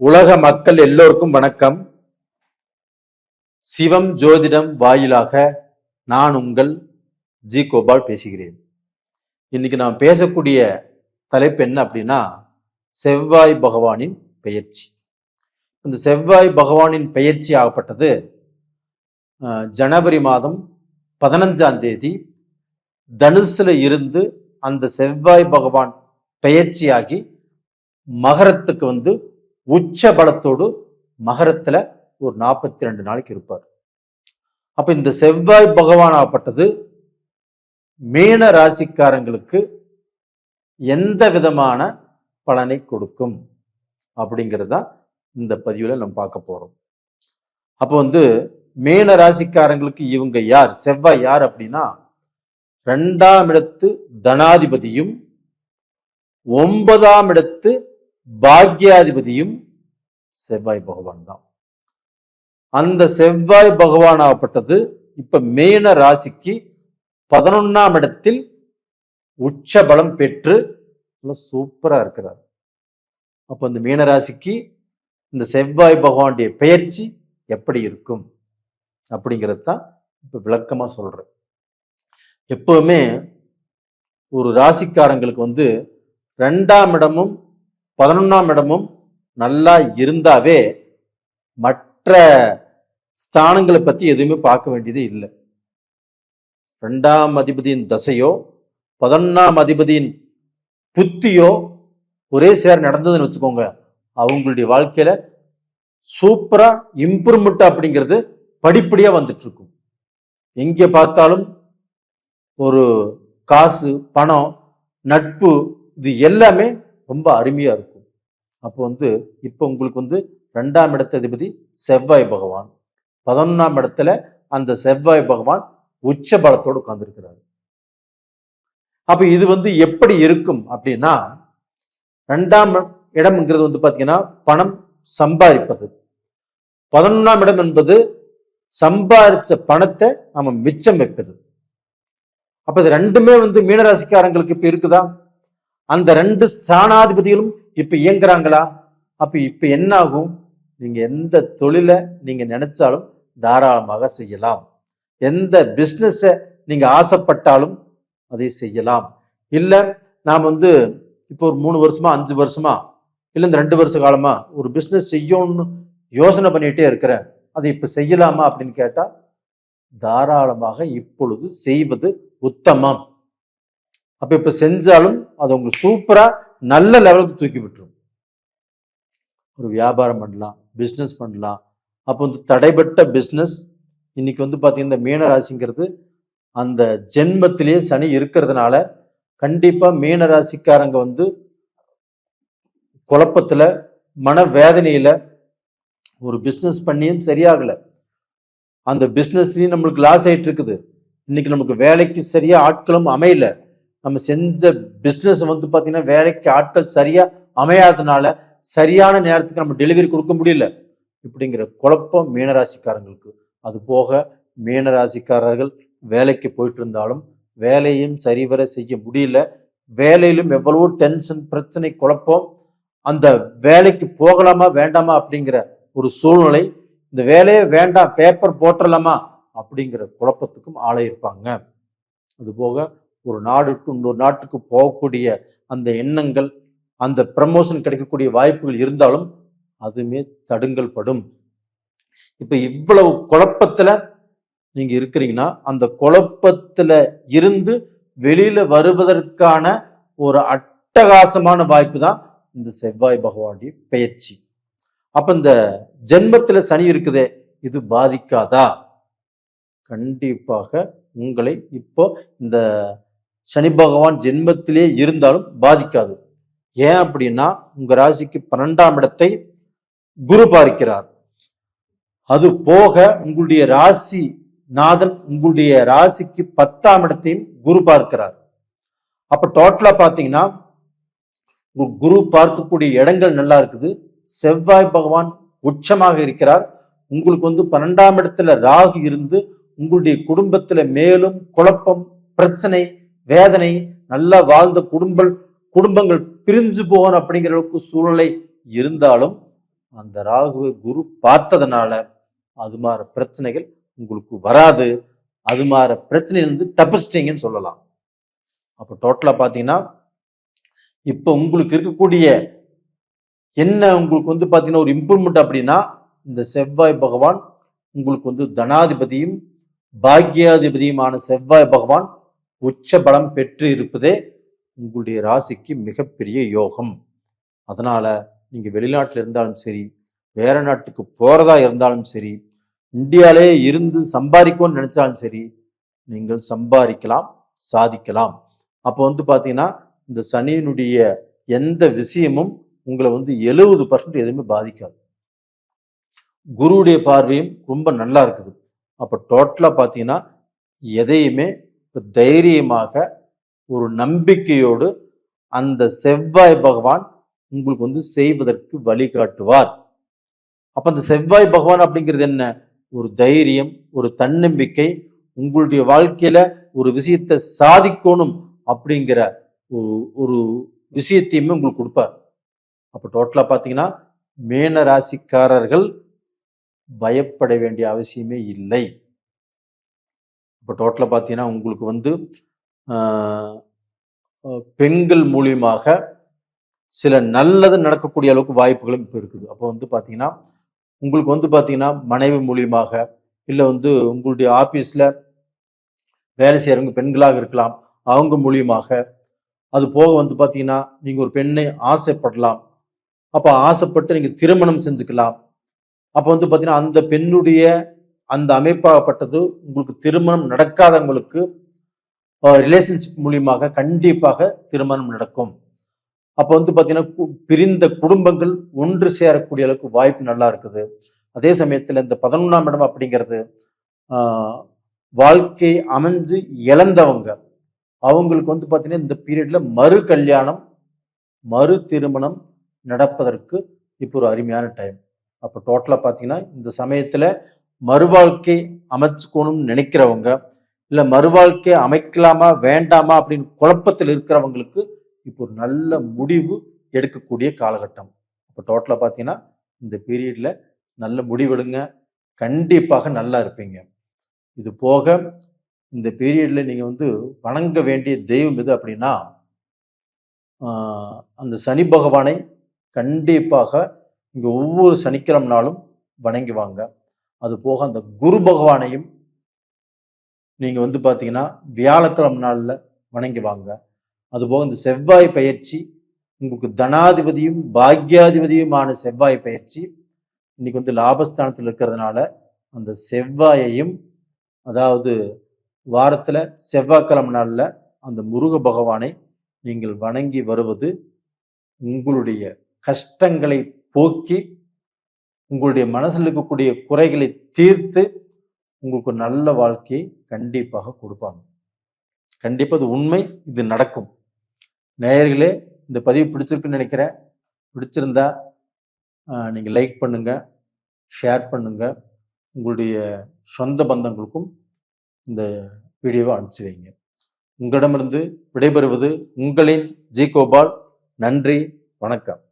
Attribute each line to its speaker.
Speaker 1: உலக மக்கள் எல்லோருக்கும் வணக்கம். சிவம் ஜோதிடம் வாயிலாக நான் உங்கள் ஜி கோபால் பேசுகிறேன். இன்னைக்கு நான் பேசக்கூடிய தலைப்பு என்ன அப்படின்னா, செவ்வாய் பகவானின் பெயர்ச்சி. இந்த செவ்வாய் பகவானின் பெயர்ச்சி ஆகப்பட்டது ஜனவரி மாதம் 15ஆம் தேதி தனுசுல இருந்து அந்த செவ்வாய் பகவான் பெயர்ச்சியாகி மகரத்துக்கு உச்ச பலத்தோடு மகரத்துல ஒரு 42 நாளைக்கு இருப்பார். அப்ப இந்த செவ்வாய் பகவான் ஆகப்பட்டது மீன ராசிக்காரங்களுக்கு எந்த விதமான பலனை கொடுக்கும் அப்படிங்கிறதா இந்த பதிவுல நம்ம பார்க்க போறோம். அப்போ மீன ராசிக்காரங்களுக்கு இவங்க யார், செவ்வாய் யார் அப்படின்னா, 2ஆம் இடத்து தனாதிபதியும் 9ஆம் இடத்து பாக்யாதிபதியும் செவ்வாய் பகவான் தான். அந்த செவ்வாய் பகவான் ஆகப்பட்டது இப்ப மீன ராசிக்கு 11ஆம் இடத்தில் உச்ச பலம் பெற்று சூப்பரா இருக்கிறார். அப்ப இந்த மீன ராசிக்கு இந்த செவ்வாய் பகவானுடைய பெயர்ச்சி எப்படி இருக்கும் அப்படிங்கிறது தான் இப்ப விளக்கமா சொல்றேன். எப்பவுமே ஒரு ராசிக்காரங்களுக்கு 2ஆம் இடமும் 11ஆம் இடமும் நல்லா இருந்தாவே மற்ற ஸ்தானங்களை பத்தி எதுவுமே பார்க்க வேண்டியது இல்லை. 2ஆம் அதிபதியின் தசையோ 11ஆம் அதிபதியின் புத்தியோ ஒரே சேர நடந்ததுன்னு வச்சுக்கோங்க, அவங்களுடைய வாழ்க்கையில சூப்பரா இம்ப்ரூவ்மெண்ட் அப்படிங்கிறது படிப்படியா வந்துட்டு இருக்கும். எங்க பார்த்தாலும் ஒரு காசு, பணம், நட்பு, இது எல்லாமே ரொம்ப அருமையா இருக்கும். அப்போ இப்போ உங்களுக்கு 2ஆம் இடத்து அதிபதி செவ்வாய் பகவான், 11ஆம் இடத்துல அந்த செவ்வாய் பகவான் உச்ச பலத்தோடு உட்கார்ந்துருக்கிறாரு. அப்ப இது எப்படி இருக்கும் அப்படின்னா, 2ஆம் இடம்ங்கிறது பாத்தீங்கன்னா பணம் சம்பாதிப்பது, 11ஆம் இடம் என்பது சம்பாதிச்ச பணத்தை நம்ம மிச்சம் வைப்பது. அப்ப இது ரெண்டுமே மீனராசிக்காரங்களுக்கு இப்ப இருக்குதா? அந்த 2 ஸ்தானாதிபதிகளும் இப்ப இயங்குறாங்களா? அப்ப இப்ப என்ன ஆகும்? நீங்க எந்த தொழிலை நீங்க நினைச்சாலும் தாராளமாக செய்யலாம். எந்த பிசினஸ நீங்க ஆசைப்பட்டாலும் அதை செய்யலாம். இல்ல நாம் இப்போ ஒரு 3 வருஷமா 5 வருஷமா இல்ல இந்த 2 வருஷ காலமா ஒரு பிசினஸ் செய்யணும்னு யோசனை பண்ணிட்டே இருக்கிறேன், அதை இப்ப செய்யலாமா அப்படின்னு கேட்டா தாராளமாக இப்பொழுது செய்வது உத்தமம். அப்ப இப்ப செஞ்சாலும் அது உங்களுக்கு சூப்பரா நல்ல லெவலுக்கு தூக்கி விட்டுரும். ஒரு வியாபாரம் பண்ணலாம், பிசினஸ் பண்ணலாம். அப்போ தடைபட்ட பிசினஸ் இன்னைக்கு பாத்தீங்கன்னா இந்த மீன ராசிங்கிறது அந்த ஜென்மத்திலேயே சனி இருக்கிறதுனால கண்டிப்பா மீன ராசிக்காரங்க குழப்பத்துல, மன வேதனையில, ஒரு பிசினஸ் பண்ணியும் சரியாகல, அந்த பிசினஸ்லயும் நம்மளுக்கு லாஸ் ஆயிட்டு இருக்குது. இன்னைக்கு நமக்கு வேலைக்கு சரியா ஆட்களும் அமையல. நம்ம செஞ்ச பிசினஸ் பாத்தீங்கன்னா வேலைக்கு ஆட்கள் சரியா அமையாததுனால சரியான நேரத்துக்கு நம்ம டெலிவரி கொடுக்க முடியல. இப்படிங்கிற குழப்பம் மீனராசிக்காரங்களுக்கு. அது போக மீனராசிக்காரர்கள் வேலைக்கு போயிட்டு இருந்தாலும் வேலையும் சரிவர செய்ய முடியல. வேலையிலும் எவ்வளவோ டென்ஷன், பிரச்சனை, குழப்பம். அந்த வேலைக்கு போகலாமா வேண்டாமா அப்படிங்கிற ஒரு சூழ்நிலை. இந்த வேலையே வேண்டாம், பேப்பர் போட்டுடலாமா அப்படிங்கிற குழப்பத்துக்கும் ஆளாயிருப்பாங்க. அது போக ஒரு நாடுக்கு இன்னொரு நாட்டுக்கு போகக்கூடிய அந்த எண்ணங்கள், அந்த ப்ரமோஷன் கிடைக்கக்கூடிய வாய்ப்புகள் இருந்தாலும் அதுவுமே தடுங்கல் படும். இப்ப இவ்வளவு குழப்பத்துல நீங்க இருக்கிறீங்கன்னா அந்த குழப்பத்துல இருந்து வெளியில வருவதற்கான ஒரு அட்டகாசமான வாய்ப்பு தான் இந்த செவ்வாய் பகவானுடைய பெயர்ச்சி. அப்ப இந்த ஜென்மத்துல சனி இருக்குதே, இது பாதிக்காதா? கண்டிப்பாக உங்களை இப்போ இந்த சனி பகவான் ஜென்மத்திலே இருந்தாலும் பாதிக்காது. ஏன் அப்படின்னா உங்க ராசிக்கு 12ஆம் இடத்தை குரு பார்க்கிறார். அது போக உங்களுடைய ராசி நாதன் உங்களுடைய ராசிக்கு 10ஆம் இடத்தையும் குரு பார்க்கிறார். அப்ப டோட்டலா பாத்தீங்கன்னா குரு பார்க்கக்கூடிய இடங்கள் நல்லா இருக்குது. செவ்வாய் பகவான் உச்சமாக இருக்கிறார். உங்களுக்கு 12ஆம் இடத்துல ராகு இருந்து உங்களுடைய குடும்பத்துல மேலும் குழப்பம், பிரச்சனை, வேதனை, நல்லா வாழ்ந்த குடும்பங்கள் பிரிஞ்சு போகணும் அப்படிங்கிற அளவுக்கு சூழ்நிலை இருந்தாலும் அந்த ராகுவை குரு பார்த்ததுனால அது மாதிரி பிரச்சனைகள் உங்களுக்கு வராது. அது மாதிரி பிரச்சனையிலிருந்து தப்பிச்சிட்டீங்கன்னு சொல்லலாம். அப்போ டோட்டலா பார்த்தீங்கன்னா இப்போ உங்களுக்கு இருக்கக்கூடிய என்ன உங்களுக்கு வந்து பார்த்தீங்கன்னா ஒரு இம்ப்ரூவ்மெண்ட் அப்படின்னா, இந்த செவ்வாய் பகவான் உங்களுக்கு வந்து தனாதிபதியும் பாக்யாதிபதியுமான செவ்வாய் பகவான் உச்ச பலம் பெற்று இருப்பதே உங்களுடைய ராசிக்கு மிகப்பெரிய யோகம். அதனால நீங்க வெளிநாட்டில் இருந்தாலும் சரி, வேற நாட்டுக்கு போறதா இருந்தாலும் சரி, இந்தியாவிலே இருந்து சம்பாதிக்கணும்னு நினைச்சாலும் சரி, நீங்கள் சம்பாதிக்கலாம், சாதிக்கலாம். அப்போ வந்து பார்த்தீங்கன்னா இந்த சனியினுடைய எந்த விஷயமும் உங்களை வந்து 70% எதுவுமே பாதிக்காது. குருவுடைய பார்வையும் ரொம்ப நல்லா இருக்குது. அப்போ டோட்டலா பார்த்தீங்கன்னா எதையுமே தைரியமாக ஒரு நம்பிக்கையோடு அந்த செவ்வாய் பகவான் உங்களுக்கு வந்து செய்வதற்கு வழிகாட்டுவார். அப்ப அந்த செவ்வாய் பகவான் அப்படிங்கிறது என்ன? ஒரு தைரியம், ஒரு தன்னம்பிக்கை, உங்களுடைய வாழ்க்கையில ஒரு விஷயத்தை சாதிக்கணும் அப்படிங்கிற ஒரு விஷயத்தையுமே உங்களுக்கு கொடுப்பார். அப்ப டோட்டலா பாத்தீங்கன்னா மேன ராசிக்காரர்கள் பயப்பட வேண்டிய அவசியமே இல்லை. இப்போ டோட்டலா பார்த்தீங்கன்னா உங்களுக்கு வந்து பெண்கள் மூலியமாக சில நல்லது நடக்கக்கூடிய அளவுக்கு வாய்ப்புகளும் இப்போ இருக்குது. அப்போ வந்து பார்த்தீங்கன்னா உங்களுக்கு வந்து பார்த்தீங்கன்னா மனைவி மூலியமாக, இல்லை வந்து உங்களுடைய ஆபீஸ்ல வேலை செய்யறவங்க பெண்களாக இருக்கலாம், அவங்க மூலியமாக. அது போக வந்து பார்த்தீங்கன்னா நீங்க ஒரு பெண்ணை ஆசைப்படலாம். அப்போ ஆசைப்பட்டு நீங்க திருமணம் செஞ்சுக்கலாம். அப்போ வந்து பார்த்தீங்கன்னா அந்த பெண்ணுடைய அந்த அமைப்பாகப்பட்டது உங்களுக்கு திருமணம் நடக்காதவங்களுக்கு ரிலேஷன்ஷிப் மூலியமாக கண்டிப்பாக திருமணம் நடக்கும். அப்போ வந்து பார்த்தீங்கன்னா பிரிந்த குடும்பங்கள் ஒன்று சேரக்கூடிய அளவுக்கு வாய்ப்பு நல்லா இருக்குது. அதே சமயத்தில் இந்த 11ஆம் இடம் அப்படிங்கிறது வாழ்க்கை அமைஞ்சு இழந்தவங்க அவங்களுக்கு வந்து பார்த்தீங்கன்னா இந்த பீரியட்ல மறு கல்யாணம், மறு திருமணம் நடப்பதற்கு இப்போ ஒரு அருமையான டைம். அப்போ டோட்டலா பார்த்தீங்கன்னா இந்த சமயத்துல மறுவாழ்க்கை அமைச்சுக்கணும்னு நினைக்கிறவங்க, இல்லை மறுவாழ்க்கை அமைக்கலாமா வேண்டாமா அப்படின்னு குழப்பத்தில் இருக்கிறவங்களுக்கு இப்போ ஒரு நல்ல முடிவு எடுக்கக்கூடிய காலகட்டம். அப்போ டோட்டலா பார்த்தீங்கன்னா இந்த பீரியட்ல நல்ல முடிவெடுங்க, கண்டிப்பாக நல்லா இருப்பீங்க. இது போக இந்த பீரியட்ல நீங்க வந்து வணங்க வேண்டிய தெய்வம் எது அப்படின்னா, அந்த சனி பகவானை கண்டிப்பாக இங்க ஒவ்வொரு சனிக்கிழமை நாளும் வணங்கி வாங்க. அது போக அந்த குரு பகவானையும் நீங்க வந்து பாத்தீங்கன்னா வியாழக்கிழமை நாள்ல வணங்கி வாங்க. அது போக இந்த செவ்வாய் பயிற்சி உங்களுக்கு தனாதிபதியும் பாக்யாதிபதியுமான செவ்வாய் பயிற்சி இன்னைக்கு வந்து லாபஸ்தானத்தில் இருக்கிறதுனால அந்த செவ்வாயையும், அதாவது வாரத்துல செவ்வாய்க்கிழமை நாள்ல அந்த முருக பகவானை நீங்கள் வணங்கி வருவது உங்களுடைய கஷ்டங்களை போக்கி உங்களுடைய மனசில் இருக்கக்கூடிய குறைகளை தீர்த்து உங்களுக்கு நல்ல வாழ்க்கையை கண்டிப்பாக கொடுப்பாங்க. கண்டிப்பா இது உண்மை, இது நடக்கும். நேயர்களே, இந்த பதிவு பிடிச்சிருக்குன்னு நினைக்கிறேன். பிடிச்சிருந்தா நீங்க லைக் பண்ணுங்க, ஷேர் பண்ணுங்க, உங்களுடைய சொந்த பந்தங்களுக்கும் இந்த வீடியோவை அனுப்பிச்சு வைங்க. உங்களிடமிருந்து விடைபெறுவது உங்களின் ஜி கோபால். நன்றி, வணக்கம்.